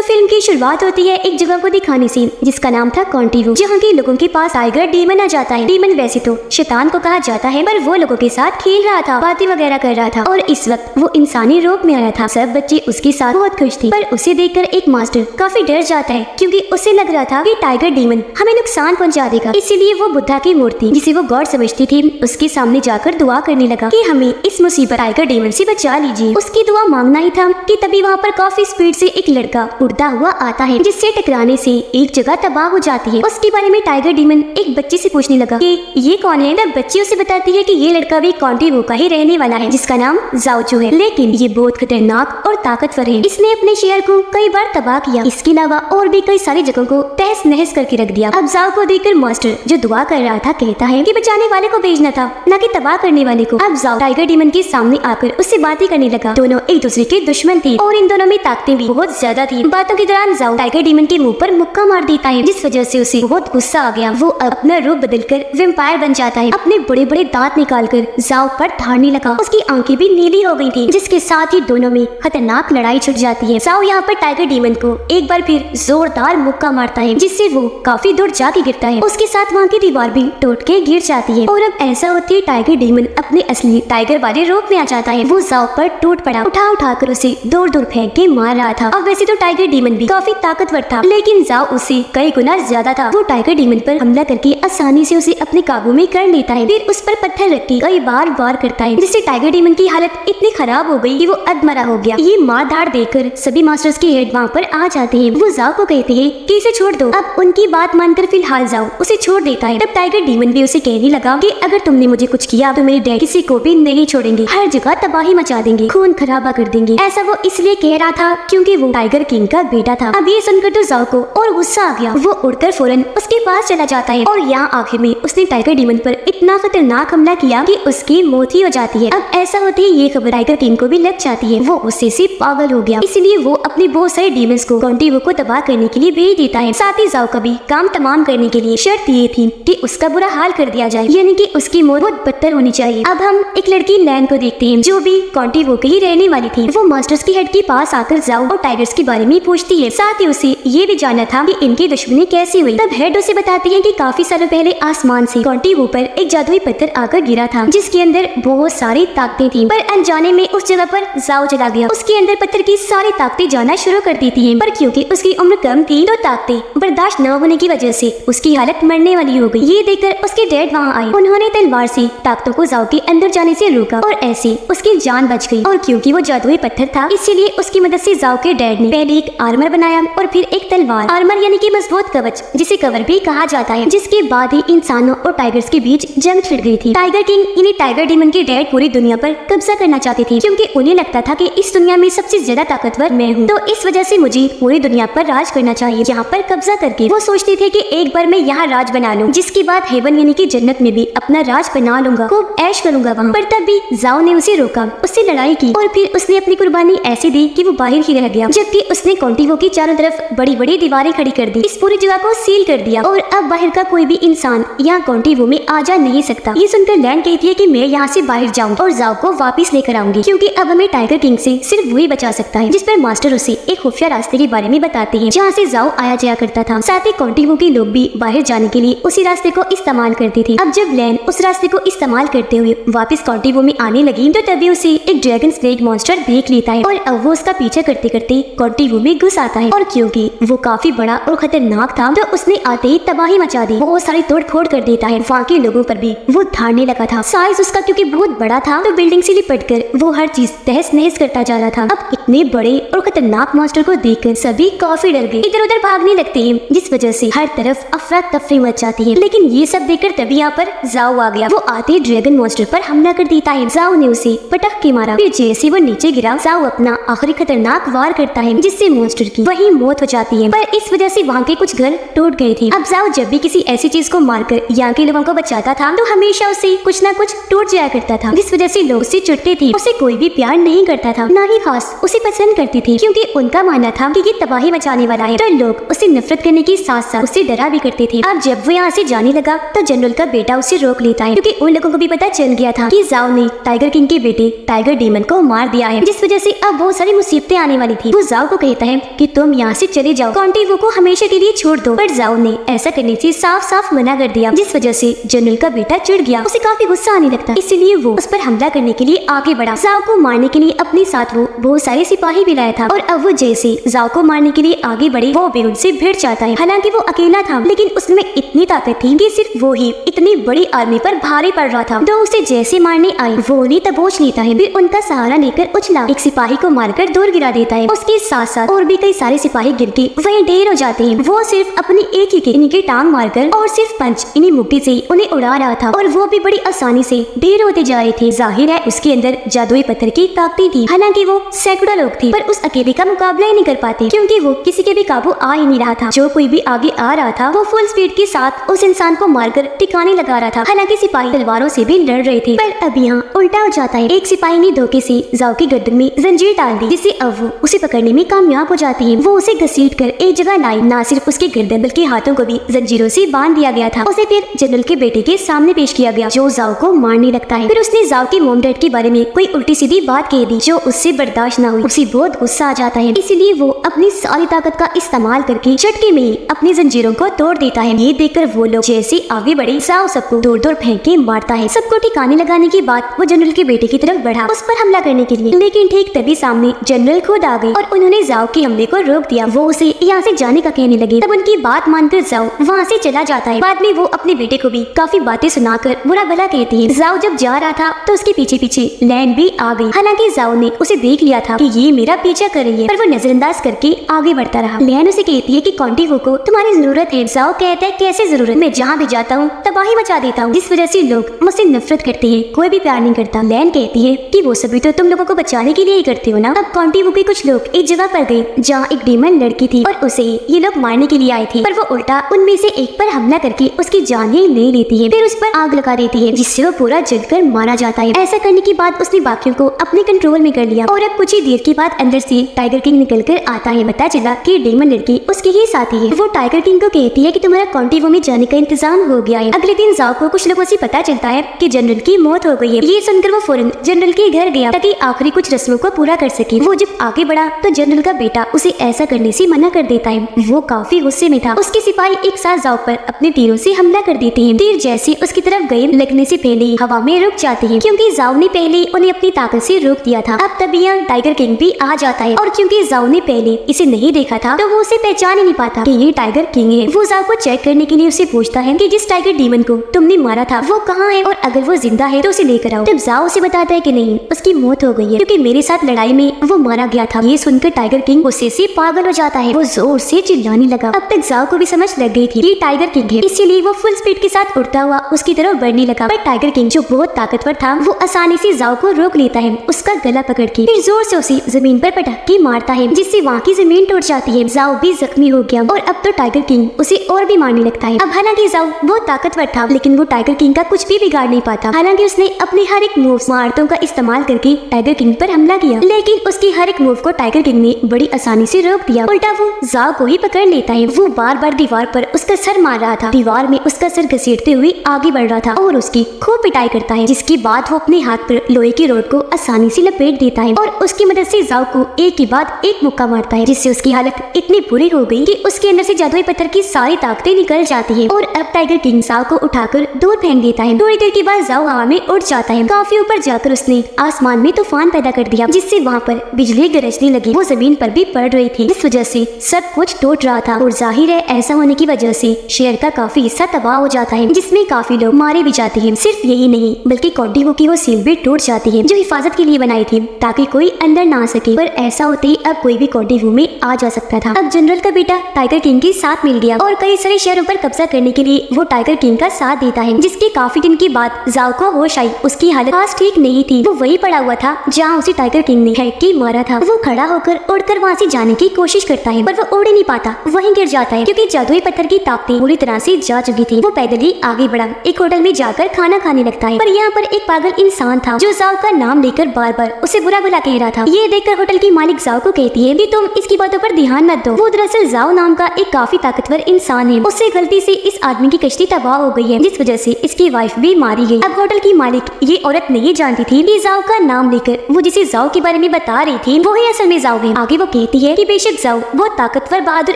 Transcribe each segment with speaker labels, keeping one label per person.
Speaker 1: Film की शुरुआत होती है एक जगह को दिखाने से जिसका नाम था कॉन्टिवो, जहाँ के लोगों के पास टाइगर डीमन आ जाता है। डीमन वैसे तो शैतान को कहा जाता है, पर वो लोगों के साथ खेल रहा था, बातें वगैरह कर रहा था और इस वक्त वो इंसानी रूप में आया था। सब बच्चे उसके साथ बहुत खुश थे, पर उसे देखकर एक मास्टर काफी डर जाता है क्योंकि उसे लग रहा था कि टाइगर डीमन हमें नुकसान पहुंचा देगा। इसीलिए वो बुद्धा की मूर्ति, जिसे वो गॉड समझती थी, उसके सामने जाकर दुआ करने लगा कि हमें इस मुसीबत टाइगर डीमन से बचा लीजिए। उसकी दुआ मांगना ही था कि तभी वहाँ पर काफी स्पीड से एक लड़का उड़ता हुआ आता है, जिससे टकराने से एक जगह तबाह हो जाती है। उसके बारे में टाइगर डीमन एक बच्चे से पूछने लगा कि ये कौन है। तब बच्ची उसे बताती है कि ये लड़का भी कॉन्टिवो का ही रहने वाला है, जिसका नाम जाओचू है, लेकिन ये बहुत खतरनाक और ताकतवर है। इसने अपने शहर को कई बार तबाह किया, इसके अलावा और भी कई सारी जगहों को तहस नहस करके रख दिया। अब जाओ को देखकर मास्टर जो दुआ कर रहा था कहता है कि बचाने वाले को भेजना था, न कि तबाह करने वाले को। अब जाओ टाइगर डीमन के सामने आकर उससे बातें करने लगा। दोनों एक दूसरे के दुश्मन थे और इन दोनों में ताकतें भी बहुत ज्यादा थी। बातों के दौरान जाओ टाइगर डीमन के मुंह पर मुक्का मार देता है, जिस वजह से उसे बहुत गुस्सा आ गया। वो अपना रूप बदलकर वैम्पायर बन जाता है, अपने बड़े बड़े दांत निकालकर जाओ पर धारने लगा। उसकी आंखें भी नीली हो गई थी, जिसके साथ ही दोनों में खतरनाक लड़ाई छिड़ जाती है। जाओ यहाँ पर टाइगर डीमन को एक बार फिर जोरदार मुक्का मारता है, जिससे वो काफी दूर जाके गिरता है। उसके साथ वहाँ की दीवार भी टूट के गिर जाती है और अब ऐसा होती है टाइगर डीमन अपने असली टाइगर वाले रूप में आ जाता है। वो जाओ पर टूट पड़ा, उठा कर उसे दूर दूर फेंक के मार रहा था। अब वैसे तो टाइगर डीमन भी काफी ताकतवर था, लेकिन जाओ उससे कई गुना ज्यादा था। वो टाइगर डीमन पर हमला करके आसानी से उसे अपने काबू में कर लेता है, फिर उस पर पत्थर रख के कई बार वार करता है, जिससे टाइगर डीमन की हालत इतनी खराब हो गई कि वो अधमरा हो गया। ये मार धाड़ देखकर सभी मास्टर्स के हेड वहाँ पर आ जाते हैं। वो जाओ को कहते हैं कि इसे छोड़ दो। अब उनकी बात मानकर फिलहाल जाओ उसे छोड़ देता है। तब टाइगर डीमन भी उसे कहने लगा कि अगर तुमने मुझे कुछ किया तो मेरे डैड किसी को भी नहीं छोड़ेंगे, हर जगह तबाही मचा देंगे, खून खराबा कर देंगे। ऐसा वो इसलिए कह रहा था क्योंकि वो टाइगर किंग का बेटा था। अब ये सुनकर तो जाओ को और गुस्सा आ गया। वो उड़कर फौरन उसके पास चला जाता है और यहाँ आखिर में उसने टाइगर डीमन पर इतना खतरनाक हमला किया कि उसकी मौत ही हो जाती है। अब ऐसा होते ही ये खबर टाइगर किंग को भी लग जाती है। वो उससे से पागल हो गया, इसलिए वो अपने बहुत सारे डीमंस को कॉन्टिवो को तबाह करने के लिए भेज देता है। साथ ही जाओ का भी काम तमाम करने के लिए शर्त ये थी कि उसका बुरा हाल कर दिया जाए, यानी कि उसकी मौत बहुत बदतर होनी चाहिए। अब हम एक लड़की लैन को देखते हैं जो भी कॉन्टिवो के ही रहने वाली थी। वो मास्टर्स की हेड के पास आकर जाओ और टाइगर्स के बारे में पूछती है, साथ ही उसे ये भी जानना था कि इनकी दुश्मनी कैसी हुई। तब हेड उसे बताती है कि काफी सालों पहले आसमान से कॉन्टिवो पर एक जादुई पत्थर आकर गिरा था, जिसके अंदर बहुत सारी ताकतें थी, पर अनजाने में उस जगह पर जाओ चला गया। उसके अंदर पत्थर की सारी ताकतें जाना शुरू कर देती हैं, पर क्योंकि उसकी उम्र कम थी तो ताकतें बर्दाश्त न होने की वजह से उसकी हालत मरने वाली हो गई। ये देखकर उसके डैड वहाँ आए। उन्होंने तलवार से ताकतों को जाओ के अंदर जाने से रोका और ऐसे उसकी जान बच गई। और क्योंकि वो जादुई पत्थर था, इसीलिए उसकी मदद से जाओ के डैड ने पहले एक आर्मर बनाया और फिर एक तलवार। आर्मर यानी कि मजबूत कवच, जिसे कवर भी कहा जाता है, जिसके बाद ही इंसानों और टाइगर्स के बीच जंग छिड़ गई थी। टाइगर किंग यानी टाइगर डीमन के डैड पूरी दुनिया पर कब्जा करना चाहते थे, क्योंकि उन्हें लगता था कि इस दुनिया में सबसे ज्यादा ताकतवर मैं हूँ, तो इस वजह से मुझे पूरी दुनिया पर राज करना चाहिए। यहाँ पर कब्जा करके वो सोचते थे कि एक बार मैं यहाँ राज बना लूँ, जिसके बाद हेवन यानी कि जन्नत में भी अपना राज बना लूंगा, खूब ऐश करूंगा वहाँ पर। तब भी जाओ ने उसे रोका, उससे लड़ाई की और फिर उसने अपनी कुर्बानी ऐसी दी कि वो बाहर ही रह गया, जबकि उसने कॉन्टिवो की चारों तरफ बड़ी बड़ी दीवारें खड़ी कर दी, इस पूरी जगह को सील कर दिया और अब बाहर का कोई भी इंसान यहाँ कॉन्टिवो में आ जा नहीं सकता। ये सुनकर लैन कहती है कि मैं यहाँ से बाहर जाऊंगी और जाओ को वापस लेकर आऊंगी, क्योंकि अब हमें टाइगर किंग से सिर्फ वही बचा सकता है। जिस पर मास्टर उसे एक खुफिया रास्ते के बारे में बताते हैं, जहाँ से जाओ आया जाया करता था। साथ ही कॉन्टिवो के लोग भी बाहर जाने के लिए उसी रास्ते को इस्तेमाल करते थे। अब जब लैन उस रास्ते को इस्तेमाल करते हुए वापस कॉन्टिवो में आने लगी, तो तभी उसे एक ड्रैगन स्नेक मॉन्स्टर देख लेता है और अब वो उसका पीछा करते करते कॉन्टिवो में घुस आता है। और क्योंकि वो काफी बड़ा और खतरनाक था, तो उसने आते ही तबाही मचा दी, बहुत सारी तोड़ फोड़ कर देता है। वहाँ के लोगों पर भी वो धारने लगा था। साइज उसका क्योंकि बहुत बड़ा था, तो बिल्डिंग से लिपटकर वो हर चीज तहस नहस करता जा रहा था। अब इतने बड़े और खतरनाक मॉन्स्टर को देखकर सभी काफी डर गए, इधर उधर भागने लगते हैं, जिस वजह से हर तरफ अफरा तफरी मच जाती है। लेकिन ये सब देखकर तभी यहाँ पर जाओ आ गया। वो आते ड्रैगन मॉन्स्टर पर हमला कर देता है। जाओ ने उसे पटक के मारा, फिर जैसे वो नीचे गिरा, जाओ अपना आखिरी खतरनाक वार करता है, जिससे मॉन्स्टर की वही मौत हो जाती है। पर इस वजह से वहाँ के कुछ घर टूट गए थे। अब जाओ जब भी किसी ऐसी चीज को मारकर यहाँ के लोगों को बचाता था, तो हमेशा उससे कुछ ना कुछ टूट जाया करता था, जिस वजह से लोग उससे चिढ़ते थे। उसे कोई भी प्यार नहीं करता था, ना ही खास उसे पसंद करते थे, क्योंकि उनका मानना था कि ये तबाही मचाने वाला है। तो लोग उसे नफरत करने के साथ साथ उससे डरा भी करते थे। अब जब वो यहाँ से जाने लगा, तो जनरल का बेटा उसे रोक लेता है, क्योंकि उन लोगों को भी पता चल गया था कि जाओ ने टाइगर किंग के बेटे टाइगर डीमन को मार दिया है, जिस वजह से अब बहुत सारी मुसीबतें आने वाली थी। वो जाओ को कहता है कि तुम यहाँ से चले जाओ, कॉन्टिवो को हमेशा के लिए छोड़ दो। पर जाओ ने ऐसा करने से साफ साफ मना कर दिया, जिस वजह से जनरल का बेटा चिढ़ गया। उसे काफी गुस्सा आने लगता, इसलिए वो उस पर हमला करने के लिए आगे बढ़ा। जाओ को मारने के लिए अपने साथ वो बहुत सारे सिपाही भी लाया था, और अब वो जैसे जाओ को मारने के लिए आगे बढ़े, वो भी उनसे भिड़ जाता है। हालांकि वो अकेला था, लेकिन उसमें इतनी ताकत थी कि सिर्फ वो ही इतनी बड़ी आर्मी पर भारी पड़ रहा था। तो उसे जैसे मारने आए वो उन्हें दबोच लेता है, फिर उनका सहारा लेकर उछला एक सिपाही को मारकर दूर गिरा देता है। उसके साथ साथ और भी कई सारे सिपाही गिर के वहीं ढेर हो जाते हैं। वो सिर्फ अपनी एक ही इनकी टांग मारकर और सिर्फ पंच इन्हीं मुक्ति से उन्हें उड़ा रहा था, और वो भी बड़ी आसानी से ढेर होते जा रहे थे। जाहिर है उसके अंदर जादुई पत्थर की ताकत थी। हालांकि वो सैकड़ों लोग थे, पर उस अकेले का मुकाबला ही नहीं कर पाते, क्योंकि वो किसी के भी काबू आ ही नहीं रहा था। जो कोई भी आगे आ रहा था वो फुल स्पीड के साथ उस इंसान को मारकर टिकाने लगा रहा था। हालांकि सिपाही तलवारों से भी लड़ रहे थे, पर अब यहाँ उल्टा हो जाता है। एक सिपाही ने धोखे से जाओ की गर्दन में जंजीर डाल दी, जिससे अब वो उसे पकड़ने में कामयाब हो जाती है। वो उसे घसीट कर एक जगह लाई, ना सिर्फ उसके गर्दन बल्कि हाथों को भी जंजीरों से बांध दिया गया था। उसे फिर जनरल के बेटे के सामने पेश किया गया, जो जाओ को मारने लगता है। फिर उसने जाओ के मॉम डैड के बारे में कोई उल्टी सीधी बात कह दी, जो उससे बर्दाश्त न हुई। उसे बहुत गुस्सा आ जाता है, इसलिए वो अपनी सारी ताकत का इस्तेमाल करके झटके में ही अपनी जंजीरों को तोड़ देता है। ये देखकर वो लोग जैसे आगे बढ़े, जाओ सबको दूर दूर फेंक के मारता है। सबको ठिकाने लगाने के बाद वो जनरल के बेटे की तरफ बढ़ा उस पर हमला करने के लिए, लेकिन ठीक तभी सामने जनरल खुद आ गई और उन्होंने जाओ के हमले को रोक दिया। वो उसे यहाँ से जाने का कहने लगे, तब उनकी बात मानकर जाओ वहाँ से चला जाता है। बाद में वो अपने बेटे को भी काफी बातें सुनाकर बुरा भला कहती है। जाओ जब जा रहा था तो उसके पीछे पीछे लैन भी आ गई। हालांकि जाओ ने उसे देख लिया था कि ये मेरा पीछा कर रही है, पर वो नजरअंदाज करके आगे बढ़ता रहा। लैन उसे कहती है कि कॉन्टिवो को तुम्हारी जरूरत है। जाओ कहता है कैसे जरूरत, मैं जहाँ भी जाता हूँ तबाही मचा देता हूँ, जिस वजह से लोग मुझसे नफरत करते हैं, कोई भी प्यार नहीं करता। लैन कहती है कि वो सभी तो तुम लोगों को बचाने के लिए ही करते हो ना। अब कॉन्टिवो के कुछ लोग एक जगह पर गए जहाँ एक डीमन लड़की थी और उसे ये लोग मारने के लिए आए थे, पर वो उल्टा उनमें से एक पर हमला करके उसकी जान ही ले लेती है, फिर उस पर आग लगा देती है, जिससे वो पूरा जलकर मारा जाता है। ऐसा करने के बाद उसने बाकियों को अपने कंट्रोल में कर लिया, और अब कुछ ही देर के बाद अंदर से टाइगर किंग निकल कर आता है। पता चला कि डीमन लड़की उसकी ही साथी है। वो टाइगर किंग को कहती है कि तुम्हारा कॉन्टिवो में जाने का इंतजाम हो गया है। अगले दिन जाओ को कुछ लोगों से पता चलता है कि जनरल की मौत हो गई है। ये सुनकर वो फौरन जनरल के घर गया ताकि आखिरी कुछ रस्मों को पूरा कर सके। वो जब आगे बढ़ा तो जनरल का बेटा उसे ऐसा करने से मना कर देता है। वो काफी गुस्से में था। उसके सिपाही एक साथ जाओ पर अपने तीरों से हमला कर देते हैं। तीर जैसे उसकी तरफ गए लगने से पहले ही हवा में रुक जाते हैं, क्योंकि जाओ ने पहले उन्हें अपनी ताकत से रोक दिया था। अब तभी यहाँ टाइगर किंग भी आ जाता है, और क्योंकि जाओ ने पहले इसे नहीं देखा था तो वो उसे पहचान ही नहीं पाता कि ये टाइगर किंग है। वो जाओ को चेक करने के लिए उसे पूछता है कि जिस टाइगर डीमन को तुमने मारा था वो कहाँ है, और अगर वो जिंदा है तो उसे लेकर आओ। तब जाओ उसे बताता है कि नहीं, उसकी मौत हो गई है, क्योंकि मेरे साथ लड़ाई में वो मारा गया था। ये सुनकर टाइगर किंग गुस्से से पागल हो जाता है। वो जोर से चिल्लाने लगा। अब तक जाओ को भी समझ लग गई थी कि टाइगर किंग है, इसीलिए वो फुल स्पीड के साथ उड़ता हुआ उसकी तरफ बढ़ने लगा। पर टाइगर किंग जो बहुत ताकतवर था वो आसानी से जाओ को रोक लेता है, उसका गला पकड़ के, फिर जोर से उसे जमीन पर पटक के मारता है, जिससे वहाँ की जमीन टूट जाती है। जाओ भी जख्मी हो गया, और अब तो टाइगर किंग उसे और भी मारने लगता है। अब हालांकि जाओ बहुत ताकतवर था, लेकिन वो टाइगर किंग का कुछ भी बिगाड़ नहीं पाता। हालांकि उसने अपने हर एक मूव महारतों का इस्तेमाल करके टाइगर किंग पर हमला किया, लेकिन उसकी हर एक मूव को टाइगर किंग ने बड़ी आसानी से रोक दिया। उल्टा वो जाओ को ही पकड़ लेता है। वो बार बार दीवार पर उसका सर मार रहा था, दीवार में उसका सर घसीटते हुए आगे बढ़ रहा था और उसकी खूब पिटाई करता है, जिसके बाद वो अपने हाथ पर लोहे की रोड को आसानी से लपेट देता है, और उसकी मदद से जाओ को एक के बाद एक मुक्का मारता है, जिससे उसकी हालत इतनी बुरी हो गई कि उसके अंदर से जादुई पत्थर की सारी ताकतें निकल जाती है। और अब टाइगर किंग जाओ को उठाकर दूर फेंक देता है। थोड़ी देर के बाद जाओ हवा में उड़ जाता है। काफी ऊपर जाकर उसने आसमान में तूफान पैदा कर दिया, जिससे वहाँ पर बिजली गरजने लगी। वो जमीन पर भी पड़ रही थी, इस वजह से सब कुछ टूट रहा था, और जाहिर है ऐसा होने की वजह से शहर का काफी हिस्सा तबाह हो जाता है, जिसमें काफी लोग मारे भी जाते हैं। सिर्फ यही नहीं बल्कि कॉन्टिवो की वो सील भी टूट जाती है, जो हिफाजत के लिए बनाई थी ताकि कोई अंदर ना आ सके। पर ऐसा होते ही अब कोई भी कॉन्टिवो में आ जा सकता था। अब जनरल का बेटा टाइगर किंग के साथ मिल गया, और कई सारे शहरों पर कब्जा करने के लिए वो टाइगर किंग का साथ देता है, जिसके काफी दिन के बाद जाओ को होश आई। उसकी हालत खास ठीक नहीं थी। वो वही पड़ा हुआ था जहाँ उसे टाइगर किंग ने हेड के मारा था। वो खड़ा होकर उड़कर वहाँ से जाने की कोशिश करता है, पर वो उड़ ही नहीं पाता, वहीं गिर जाता है, क्योंकि जादुई पत्थर की ताकतें पूरी तरह से जा चुकी थी। वो पैदल ही आगे बढ़ा, एक होटल में जाकर खाना खाने लगता है। पर यहाँ पर एक पागल इंसान था जो जाओ का नाम लेकर बार बार उसे बुरा भला कह रहा था। ये देखकर होटल की मालिक जाओ को कहती है कि तुम इसकी बातों पर ध्यान मत दो। वो दरअसल जाओ नाम का एक काफी ताकतवर इंसान है। उससे गलती से इस आदमी की कश्ती तबाह हो गई है, जिस वजह से इसकी वाइफ भी मारी गई। अब होटल की मालिक ये औरत नहीं जानती थी कि जाओ का नाम लेकर वो जिसे जाओ के बारे में बता रही थी वो ही असल में जाओ है। आगे वो कहती है कि बेशक जाओ बहुत ताकतवर बहादुर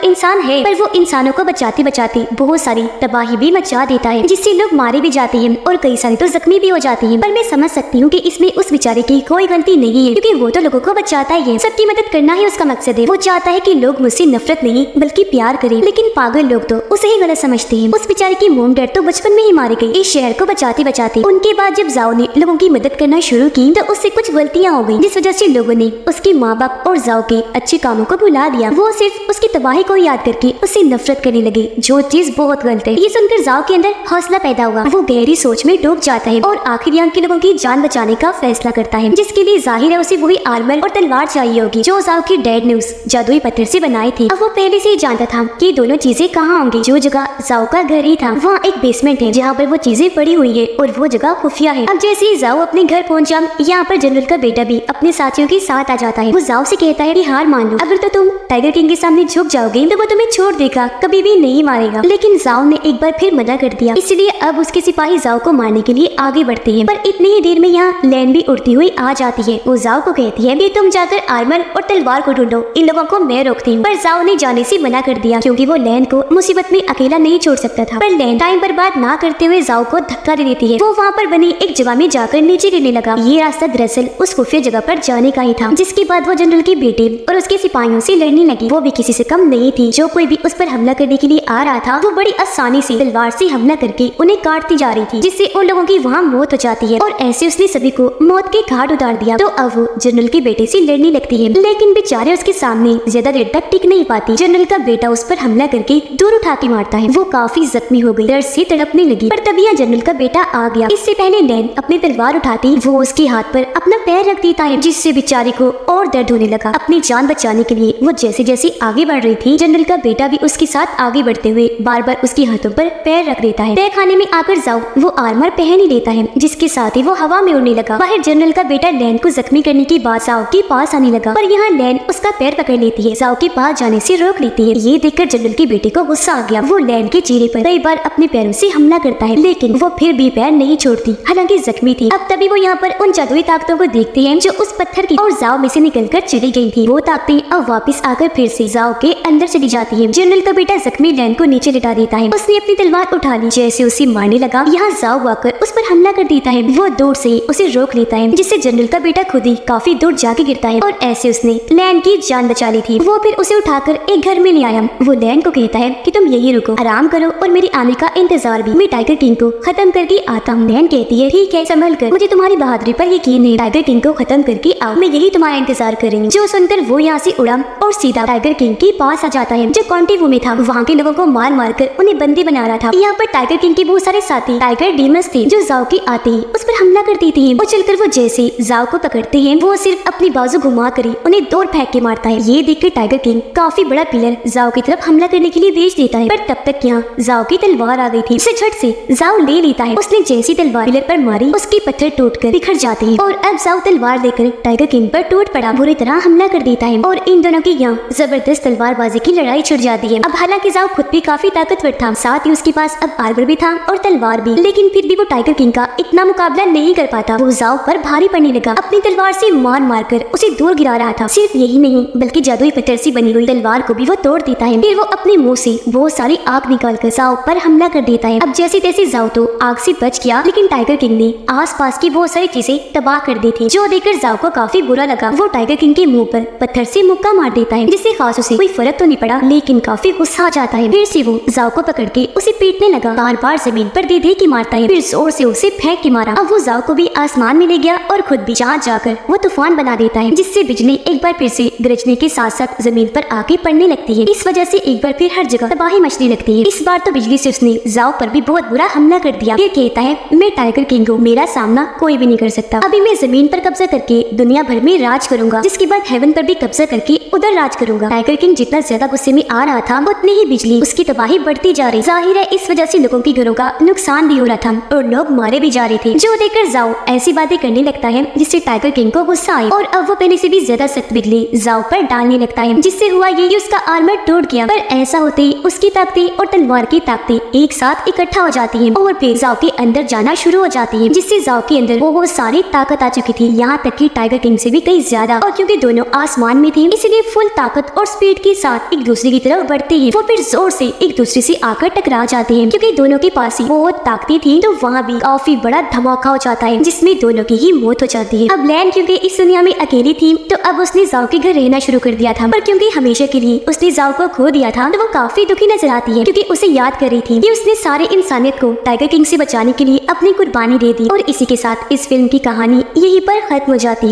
Speaker 1: इंसान है, पर वो इंसानों को बचाते बचाते बहुत सारी तबाही भी मचा देता है, जिससे लोग मारे भी जाते हैं और कई सारे तो जख्मी भी हो जाते हैं। पर मैं समझ सकती हूँ कि इसमें उस बेचारे की कोई गलती नहीं है, क्योंकि वो तो लोगों को बचाता ही है। सबकी मदद करना ही उसका मकसद है। वो चाहता है कि लोग मुझसे नफरत नहीं बल्कि प्यार करें। लेकिन पागल लोग तो उसे ही गलत समझते हैं। उस बेचारे की मोम डैड तो बचपन में ही मारे गई इस शहर को बचाते बचाते। उनके बाद जब जाओ ने लोगों की मदद करना शुरू की तो उससे कुछ गलतियाँ हो गई, जिस वजह से लोगों ने उसके माँ बाप और जाओ के अच्छे कामों को भुला दिया। वो सिर्फ उसकी तबाही को याद करके उससे नफरत करने लगे, जो चीज बहुत गलत है। ये सुनकर जाओ के अंदर हौसला पैदा हुआ। वो गहरी सोच में डूब जाता है और आखिर यहाँ के लोगों की जान बचाने का फैसला करता है, जिसके लिए जाहिर है उसे वही आर्मर और तलवार चाहिए होगी जो जाओ के डैड ने उस जादुई पत्थर से बनाई थी। अब वो पहले से ही जानता था कि दोनों चीजें कहाँ होंगी। जो जगह जाओ का घर ही था वहाँ एक बेसमेंट है जहाँ पर वो चीजें पड़ी हुई है और वो जगह खुफिया है। अब जैसे ही जाओ अपने घर पहुंचा, यहाँ पर जनरल का बेटा भी अपने साथियों के साथ आ जाता है। वो जाओ से कहता है कि हार मान लो, अगर तो तुम टाइगर किंग के सामने झुक जाओगे तो वो तुम्हें छोड़ देगा, कभी भी नहीं मारेगा। लेकिन जाओ ने एक बार फिर मना कर दिया, इसलिए अब उसके सिपाही जाओ को मारने के लिए आगे बढ़ते हैं। पर इतनी ही देर में यहाँ लैन भी उड़ती हुई आ जाती है। वो जाओ को कहती है कि तुम जाकर आर्मर और तलवार को ढूंढो, इन लोगों को मैं रोकती हूँ। पर जाओ ने जाने से मना कर दिया, क्योंकि वो लैन को मुसीबत में अकेला नहीं छोड़ सकता था। पर लैन टाइम बर्बाद ना करते हुए जाओ को धक्का दे देती है। वो वहाँ पर बनी एक जगह में जाकर नीचे गिरने लगा। ये रास्ता दरअसल उस खुफिया जगह पर जाने का ही था, जिसके बाद वो जनरल के बेटे और उसके सिपाहियों से लड़ने लगी। वो भी किसी से कम नहीं थी। जो कोई भी उस पर हमला करने के लिए आ रहा था वो बड़ी आसानी से तलवार से हमला करके उन्हें काटती जा रही थी, जिससे उन लोगों की वहाँ मौत हो जाती है। और ऐसे उसने सभी को मौत के घाट उतार दिया। तो अब वो जनरल के बेटे से लड़ने लगती है, लेकिन बेचारे उसके सामने ज्यादा देर तक टिक नहीं पाती। जनरल का बेटा उस पर हमला करके दूर उठा के मारता है। वो काफी जख्मी हो गई, दर्द से तड़पने लगी। पर तभी यहाँ जनरल का बेटा आ गया। इससे पहले लैन अपनी तलवार उठाती वो उसके हाथ पर अपना पैर रख देता है, जिससे बेचारे को और दर्द होने लगा। अपनी जान बचाने के लिए वो जैसे जैसे आगे बढ़ रही थी, जनरल का बेटा भी उसके साथ आगे बढ़ते हुए बार बार उसके हाथों पर पैर रख देता है। तहखाने में आकर जाओ वो आर्मर पहन ही लेता है, जिसके साथ ही वो हवा में उड़ने लगा। बाहर जनरल का बेटा लैन को जख्मी करने की बात जाओ के पास आने लगा, पर यहाँ लैन उसका पैर पकड़ लेती है, जाओ के पास जाने से रोक लेती है। ये देखकर जनरल के बेटे को गुस्सा आ गया। वो लैन के चेहरे पर कई बार अपने पैरों से हमला करता है, लेकिन वो फिर भी पैर नहीं छोड़ती, हालांकि जख्मी थी। अब तभी वो यहाँ पर उन जादुई ताकतों को देखते हैं जो उस पत्थर की और जाओ में से निकलकर चली गई थी। वो ताकतें अब वापस आकर फिर से जाओ के अंदर चली जाती है। जनरल का बेटा जख्मी लैन को नीचे लिटा देता है। उसने अपनी तलवार उठा ली, जैसे उसे मारने लगा यहाँ जाओ आकर उस पर हमला कर देता है। वो दूर से उसे रोक लेता है, जिससे जनरल का बेटा खुद ही काफी दूर जाके गिरता है और ऐसे उसने लैन की जान बचा ली थी। वो फिर उसे उठाकर एक घर में ले आया। वो लैन को कहता है कि तुम यही रुको, आराम करो और मेरी आने का इंतजार भी, मैं टाइगर किंग को खत्म करके आता हूँ। लैन कहती है ठीक है, संभल कर, मुझे तुम्हारी बहादुरी पर यकीन है, टाइगर किंग को खत्म करके आओ, मैं यही तुम्हारा इंतजार करेंगी। जो सुनकर वो यहाँ से उड़ा और सीधा टाइगर किंग के पास आ जाता है, जो कॉन्टिवो में था। वहाँ के लोगों को मार मार कर उन्हें बंदी बना रहा था। यहाँ पर टाइगर किंग के बहुत सारे साथी टाइगर डीमंस थे, जो जाओ के आते ही उस पर हमला कर देते हैं। और चलकर वो जैसे जाओ को पकड़ते हैं, वो सिर्फ अपनी बाजू घुमा कर उन्हें दूर फेंक के मारता है। ये देखकर टाइगर किंग काफी बड़ा पिलर जाओ की तरफ हमला करने के लिए भेज देता है, पर तब तक यहाँ जाओ की तलवार आ गई थी। उसे झट से जाओ ले लेता है। उसने जैसी तलवार पिलर पर मारी, उसके पत्थर टूटकर बिखर जाते हैं और अब जाओ तलवार लेकर टाइगर किंग पर टूट पड़ा, बुरी तरह हमला कर देता है और इन दोनों की यहाँ जबरदस्त तलवारबाजी की लड़ाई छिड़ जाती है। अब हालांकि जाओ खुद भी काफी ताकतवर था, साथ ही उसके पास अब आर्मर भी था और तलवार भी, लेकिन फिर भी वो टाइगर किंग का इतना मुकाबला नहीं कर पाता। वो जाओ पर भारी पड़ने लगा, अपनी तलवार से मार मार कर उसे दूर गिरा रहा था। सिर्फ यही नहीं बल्कि जादुई पत्थर से बनी हुई तलवार को भी वो तोड़ देता है। फिर वो अपने मुंह से बहुत सारी आग निकाल कर जाओ पर हमला कर देता है। अब जैसे तैसे जाओ तो आग से बच गया, लेकिन टाइगर किंग ने आस पास की बहुत सारी चीजें तबाह कर दी थी, जो देखकर जाओ को काफी बुरा लगा। वो टाइगर किंग के मुंह पर पत्थर से मुक्का मार देता है, जिससे खास उसे कोई फर्क तो नहीं पड़ा, लेकिन काफी गुस्सा आ जाता है। फिर से वो जाओ को पकड़ के उसे पीटने लगा, बार बार जमीन पर दे दे के मारता है, फिर जोर से उसे फेंक के मारा। अब वो जाओ को भी आसमान में ले गया और खुद भी जहाँ जाकर वो तूफान बना देता है, जिससे बिजली एक बार फिर से गरजने के साथ साथ जमीन पर आके पड़ने लगती है। इस वजह से एक बार फिर हर जगह तबाही मचने लगती है। इस बार तो बिजली से उसने जाओ पर भी बहुत बुरा हमला कर दिया। फिर कहता है मैं टाइगर किंग हूँ, मेरा सामना कोई भी नहीं कर सकता। अभी मैं जमीन पर कब्जा करके दुनिया भर में राज करूंगा, जिसके बाद हेवन पर भी कब्जा करके उधर राज करूंगा। टाइगर किंग जितना ज्यादा गुस्से में आ रहा था, उतनी ही बिजली उसके जिसकी तबाही बढ़ती जा रही। जाहिर है इस वजह से लोगों के घरों का नुकसान भी हो रहा था और लोग मारे भी जा रहे थे, जो देखकर जाओ ऐसी बातें करने लगता है जिससे टाइगर किंग को गुस्सा आए और अब वो पहले से भी ज्यादा सख्त बिजली जाओ पर डालने लगता है, जिससे हुआ ये कि उसका आर्मर टूट गया। पर ऐसा होते ही उसकी ताकतें और तलवार की ताकतें एक साथ इकट्ठा हो जाती हैं और फिर जाओ के अंदर जाना शुरू हो जाती है, जिससे जाओ के अंदर वो सारी ताकत आ चुकी थी, यहाँ तक कि टाइगर किंग से भी कहीं ज्यादा। और क्योंकि दोनों आसमान में थे इसलिए फुल ताकत और स्पीड के साथ एक दूसरे की तरफ बढ़ते हैं। वो फिर जोर से एक दूसरे से आकर टकरा जाते हैं। क्योंकि दोनों के पास ही वो ताकतें थी तो वहाँ भी काफी बड़ा धमाका हो जाता है, जिसमें दोनों की ही मौत हो जाती है। अब लैन क्योंकि इस दुनिया में अकेली थी तो अब उसने जाओ के घर रहना शुरू कर दिया था, पर क्योंकि हमेशा के लिए उसने जाओ को खो दिया था तो वो काफी दुखी नजर आती है, क्योंकि उसे याद कर रही थी कि उसने सारे इंसानियत को टाइगर किंग से बचाने के लिए अपनी कुर्बानी दे दी। और इसी के साथ इस फिल्म की कहानी यहीं पर खत्म हो जाती है।